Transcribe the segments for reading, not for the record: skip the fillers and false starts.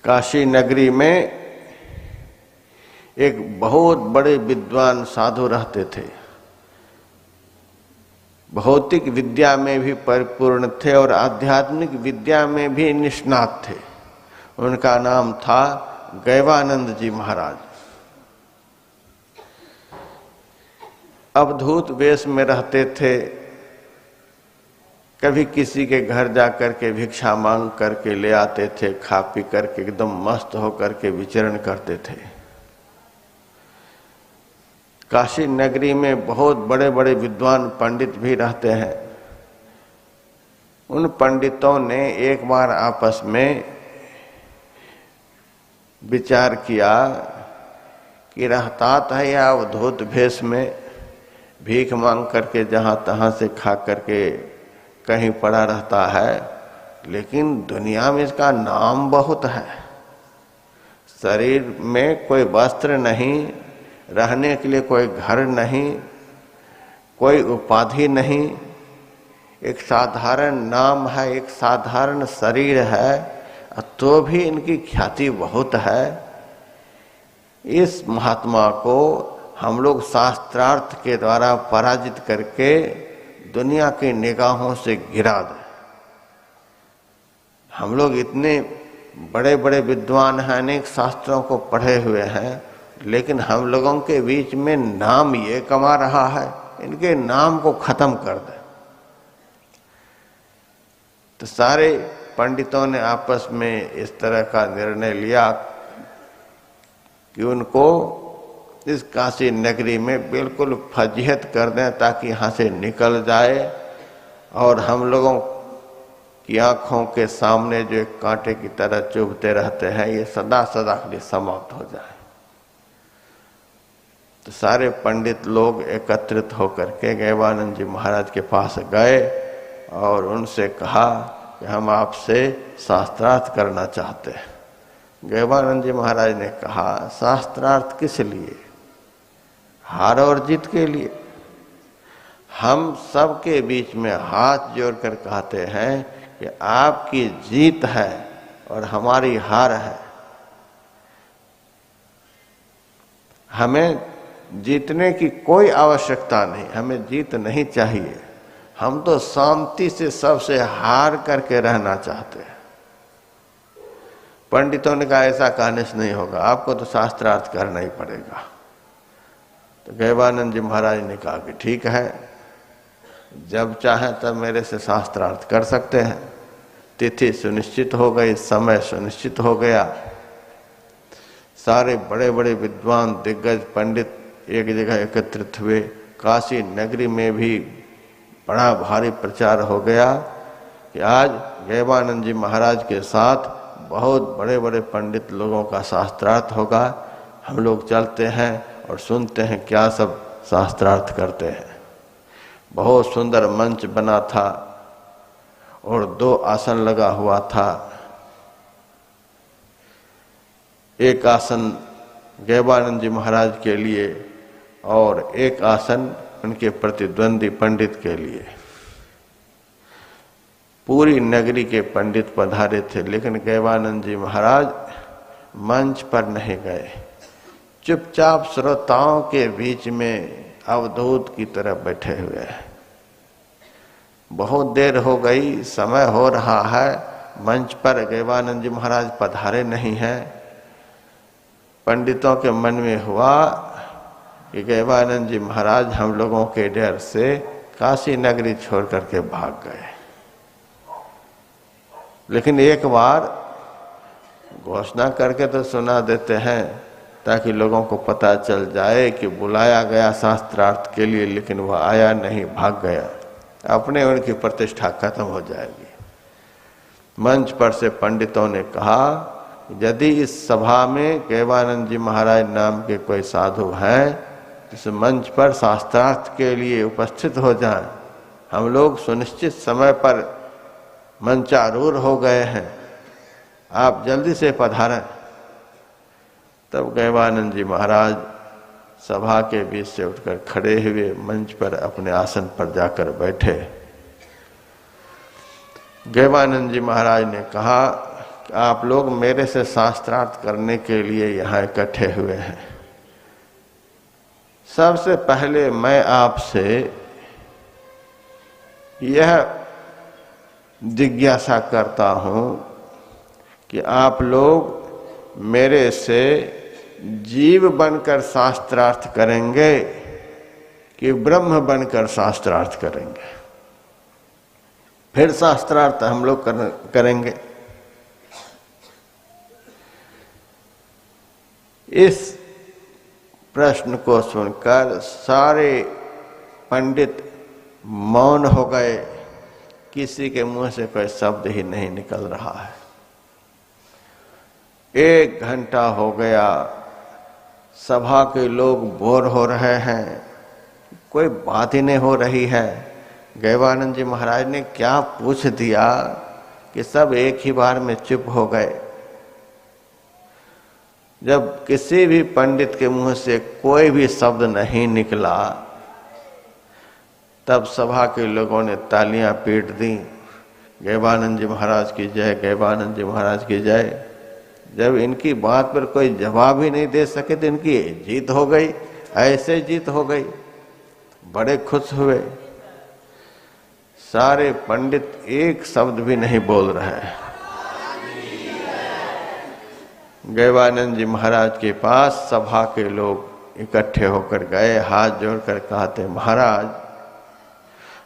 काशी नगरी में एक बहुत बड़े विद्वान साधु रहते थे। भौतिक विद्या में भी परिपूर्ण थे और आध्यात्मिक विद्या में भी निष्णात थे। उनका नाम था गैवानंद जी महाराज। अवधूत वेश में रहते थे। कभी किसी के घर जाकर के भिक्षा मांग करके ले आते थे, खा पी करके एकदम मस्त होकर के विचरण करते थे। काशी नगरी में बहुत बड़े बड़े विद्वान पंडित भी रहते हैं। उन पंडितों ने एक बार आपस में विचार किया कि रहता था या अवधूत भेष में भीख मांग करके जहां तहां से खा करके कहीं पड़ा रहता है, लेकिन दुनिया में इसका नाम बहुत है। शरीर में कोई वस्त्र नहीं, रहने के लिए कोई घर नहीं, कोई उपाधि नहीं, एक साधारण नाम है, एक साधारण शरीर है, तो भी इनकी ख्याति बहुत है। इस महात्मा को हम लोग शास्त्रार्थ के द्वारा पराजित करके दुनिया की निगाहों से गिरा दें। हम लोग इतने बड़े बड़े विद्वान हैं, अनेक शास्त्रों को पढ़े हुए हैं, लेकिन हम लोगों के बीच में नाम ये कमा रहा है, इनके नाम को खत्म कर दे। तो सारे पंडितों ने आपस में इस तरह का निर्णय लिया कि उनको इस काशी नगरी में बिल्कुल फजीहत कर दें ताकि यहाँ से निकल जाए और हम लोगों की आंखों के सामने जो एक कांटे की तरह चुभते रहते हैं, ये सदा सदा के लिए समाप्त हो जाए। तो सारे पंडित लोग एकत्रित होकर के गैवानंद जी महाराज के पास गए और उनसे कहा कि हम आपसे शास्त्रार्थ करना चाहते हैं। गैवानंद जी महाराज ने कहा, शास्त्रार्थ किस लिए? हार और जीत के लिए। हम सबके बीच में हाथ जोड़कर कहते हैं कि आपकी जीत है और हमारी हार है। हमें जीतने की कोई आवश्यकता नहीं, हमें जीत नहीं चाहिए। हम तो शांति से सबसे हार करके रहना चाहते हैं। पंडितों ने कहा ऐसा कहने से नहीं होगा, आपको तो शास्त्रार्थ करना ही पड़ेगा। तो गैवानंद जी महाराज ने कहा कि ठीक है, जब चाहे तब मेरे से शास्त्रार्थ कर सकते हैं। तिथि सुनिश्चित हो गई, समय सुनिश्चित हो गया। सारे बड़े बड़े विद्वान दिग्गज पंडित एक जगह एकत्रित हुए। काशी नगरी में भी बड़ा भारी प्रचार हो गया कि आज गैवानंद जी महाराज के साथ बहुत बड़े बड़े पंडित लोगों का शास्त्रार्थ होगा। हम लोग चलते हैं और सुनते हैं क्या सब शास्त्रार्थ करते हैं। बहुत सुंदर मंच बना था और 2 आसन लगा हुआ था। एक आसन गैवानंद जी महाराज के लिए और एक आसन उनके प्रतिद्वंदी पंडित के लिए। पूरी नगरी के पंडित पधारे थे, लेकिन गैवानंद जी महाराज मंच पर नहीं गए। चुपचाप श्रोताओं के बीच में अवधूत की तरह बैठे हुए हैं। बहुत देर हो गई, समय हो रहा है, मंच पर गैवानंद जी महाराज पधारे नहीं हैं। पंडितों के मन में हुआ कि गैवानंद जी महाराज हम लोगों के डर से काशी नगरी छोड़ करके भाग गए। लेकिन एक बार घोषणा करके तो सुना देते हैं ताकि लोगों को पता चल जाए कि बुलाया गया शास्त्रार्थ के लिए, लेकिन वह आया नहीं, भाग गया। अपने उनकी प्रतिष्ठा खत्म हो जाएगी। मंच पर से पंडितों ने कहा, यदि इस सभा में गैवानंद जी महाराज नाम के कोई साधु हैं, इस मंच पर शास्त्रार्थ के लिए उपस्थित हो जाएं। हम लोग सुनिश्चित समय पर मंचारूढ़ हो गए हैं, आप जल्दी से पधारें। तब गैवानंद जी महाराज सभा के बीच से उठकर खड़े हुए मंच पर अपने आसन पर जाकर बैठे। गैवानंद जी महाराज ने कहा आप लोग मेरे से शास्त्रार्थ करने के लिए यहाँ इकट्ठे हुए हैं। सबसे पहले मैं आपसे यह जिज्ञासा करता हूँ कि आप लोग मेरे से जीव बनकर शास्त्रार्थ करेंगे कि ब्रह्म बनकर शास्त्रार्थ करेंगे? फिर शास्त्रार्थ हम लोग करेंगे। इस प्रश्न को सुनकर सारे पंडित मौन हो गए। किसी के मुंह से कोई शब्द ही नहीं निकल रहा है। 1 घंटा हो गया, सभा के लोग बोर हो रहे हैं, कोई बात ही नहीं हो रही है। गैवानंद जी महाराज ने क्या पूछ दिया कि सब एक ही बार में चुप हो गए। जब किसी भी पंडित के मुंह से कोई भी शब्द नहीं निकला, तब सभा के लोगों ने तालियां पीट दी, गैवानंद जी महाराज की जय, गैवानंद जी महाराज की जय। जब इनकी बात पर कोई जवाब ही नहीं दे सके तो इनकी जीत हो गई, ऐसे जीत हो गई। बड़े खुश हुए। सारे पंडित एक शब्द भी नहीं बोल रहे हैं। गैवानंद जी महाराज के पास सभा के लोग इकट्ठे होकर गए, हाथ जोड़कर कहते, महाराज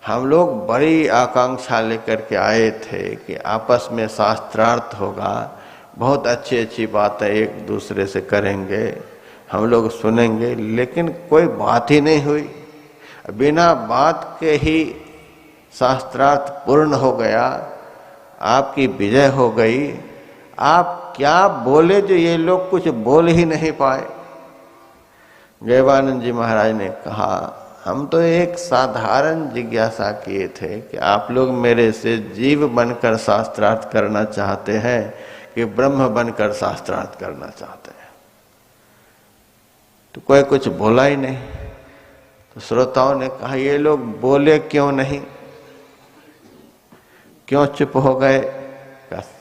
हम लोग बड़ी आकांक्षा लेकर के आए थे कि आपस में शास्त्रार्थ होगा, बहुत अच्छी अच्छी बातें एक दूसरे से करेंगे, हम लोग सुनेंगे, लेकिन कोई बात ही नहीं हुई। बिना बात के ही शास्त्रार्थ पूर्ण हो गया, आपकी विजय हो गई। आप क्या बोले जो ये लोग कुछ बोल ही नहीं पाए? गैवानंद जी महाराज ने कहा, हम तो एक साधारण जिज्ञासा किए थे कि आप लोग मेरे से जीव बनकर शास्त्रार्थ करना चाहते हैं कि ब्रह्म बनकर शास्त्रार्थ करना चाहते हैं। तो कोई कुछ बोला ही नहीं। तो श्रोताओं ने कहा, ये लोग बोले क्यों नहीं, क्यों चुप हो गए?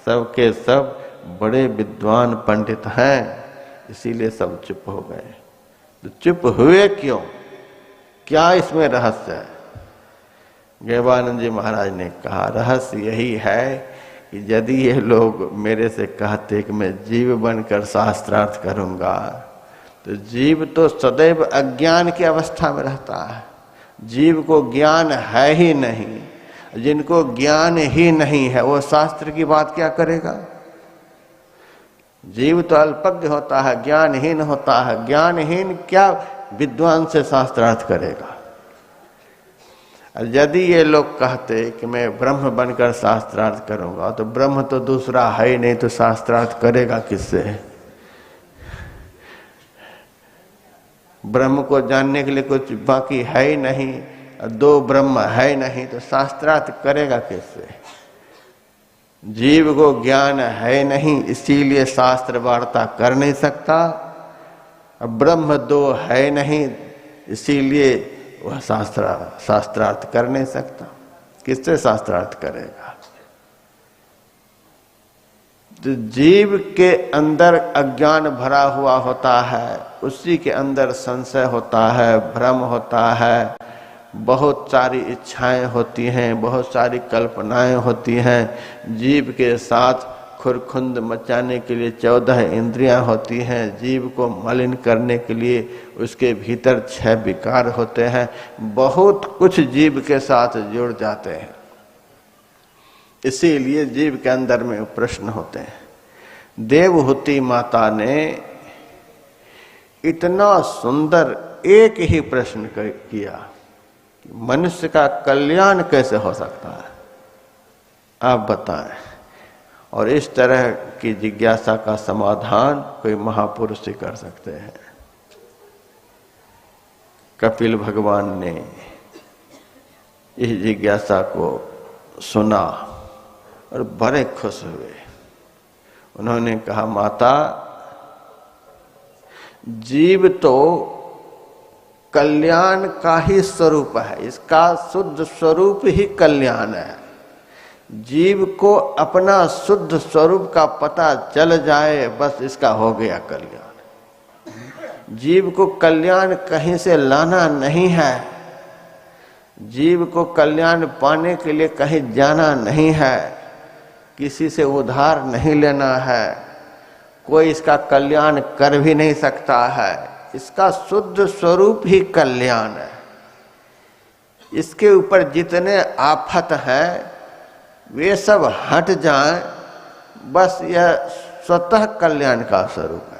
सब के सब बड़े विद्वान पंडित हैं, इसीलिए सब चुप हो गए। तो चुप हुए क्यों? क्या इसमें रहस्य है? गैवानंद जी महाराज ने कहा, रहस्य यही है कि यदि ये लोग मेरे से कहते कि मैं जीव बनकर शास्त्रार्थ करूंगा, तो जीव तो सदैव अज्ञान की अवस्था में रहता है। जीव को ज्ञान है ही नहीं। जिनको ज्ञान ही नहीं है वो शास्त्र की बात क्या करेगा? जीव तो अल्पज्ञ होता है, ज्ञानहीन होता है। ज्ञानहीन क्या विद्वान से शास्त्रार्थ करेगा? यदि ये लोग कहते कि मैं ब्रह्म बनकर शास्त्रार्थ करूंगा, तो ब्रह्म तो दूसरा है ही नहीं, तो शास्त्रार्थ करेगा किससे? ब्रह्म को जानने के लिए कुछ बाकी है ही नहीं, दो ब्रह्म है नहीं, तो शास्त्रार्थ करेगा किससे? जीव को ज्ञान है नहीं, इसीलिए शास्त्र वार्ता कर नहीं सकता। अब ब्रह्म दो है नहीं, इसीलिए वह शास्त्रार्थ कर नहीं सकता। किससे शास्त्रार्थ करेगा? तो जीव के अंदर अज्ञान भरा हुआ होता है, उसी के अंदर संशय होता है, भ्रम होता है, बहुत सारी इच्छाएं होती हैं, बहुत सारी कल्पनाएं होती हैं। जीव के साथ खुरखुंद मचाने के लिए 14 इंद्रियां होती हैं। जीव को मलिन करने के लिए उसके भीतर 6 विकार होते हैं। बहुत कुछ जीव के साथ जुड़ जाते हैं। इसीलिए जीव के अंदर में प्रश्न होते हैं। देवहूति माता ने इतना सुंदर एक ही प्रश्न किया, मनुष्य का कल्याण कैसे हो सकता है, आप बताएं। और इस तरह की जिज्ञासा का समाधान कोई महापुरुष ही कर सकते हैं। कपिल भगवान ने इस जिज्ञासा को सुना और बड़े खुश हुए। उन्होंने कहा, माता, जीव तो कल्याण का ही स्वरूप है, इसका शुद्ध स्वरूप ही कल्याण है। जीव को अपना शुद्ध स्वरूप का पता चल जाए, बस इसका हो गया कल्याण। जीव को कल्याण कहीं से लाना नहीं है, जीव को कल्याण पाने के लिए कहीं जाना नहीं है, किसी से उधार नहीं लेना है, कोई इसका कल्याण कर भी नहीं सकता है। इसका शुद्ध स्वरूप ही कल्याण है। इसके ऊपर जितने आफत हैं वे सब हट जाएं, बस यह स्वतः कल्याण का स्वरूप है।